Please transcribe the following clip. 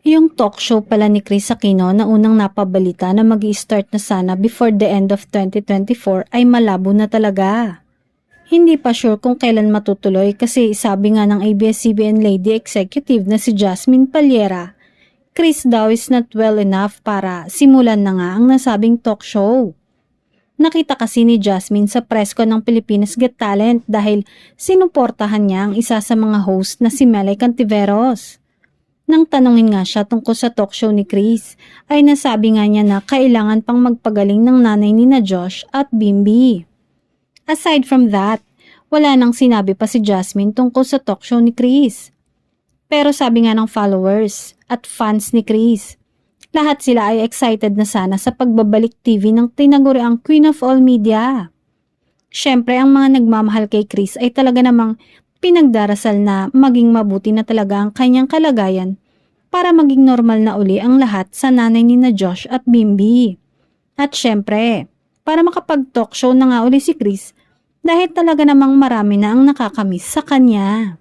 Yung talk show pala ni Chris Aquino na unang napabalita na mag-i-start na sana before the end of 2024 ay malabo na talaga. Hindi pa sure kung kailan matutuloy kasi sabi nga ng ABS-CBN Lady Executive na si Jasmine Palyera, Chris daw is not well enough para simulan na nga ang nasabing talk show. Nakita kasi ni Jasmine sa presko ng Pilipinas Got Talent dahil sinuportahan niya ang isa sa mga host na si Melay Cantiveros. Nang tanungin nga siya tungkol sa talk show ni Chris, ay nasabi nga niya na kailangan pang magpagaling ng nanay ni na Josh at Bimbi. Aside from that, wala nang sinabi pa si Jasmine tungkol sa talk show ni Chris. Pero sabi nga ng followers at fans ni Chris, lahat sila ay excited na sana sa pagbabalik TV ng tinaguriang Queen of All Media. Siyempre ang mga nagmamahal kay Chris ay talaga namang pinagdarasal na maging mabuti na talaga ang kanyang kalagayan para maging normal na uli ang lahat sa nanay ni na Josh at Bimbi. At syempre, para makapag-talk show na nga uli si Chris dahil talaga namang marami na ang nakakamiss sa kanya.